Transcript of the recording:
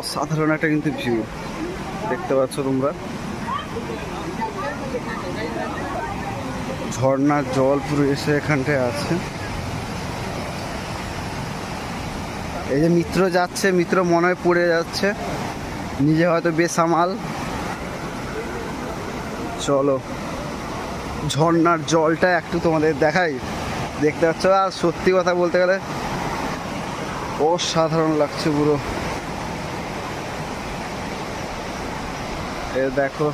অসাধারণ একটা কিন্তু ভিউ দেখতে পাচ্ছ তোমরা। ঝর্ণার জল পুরো এসে এখানটায় আছে। এই যে মিত্র যাচ্ছে, মিত্র মনে হয় পড়ে যাচ্ছে, নিজে হয়তো বেসামাল। চলো ঝর্ণার জলটা একটু তোমাদের দেখাই। দেখতে পাচ্ছ, আর সত্যি কথা বলতে গেলে অসাধারণ লাগছে পুরো। এ দেখো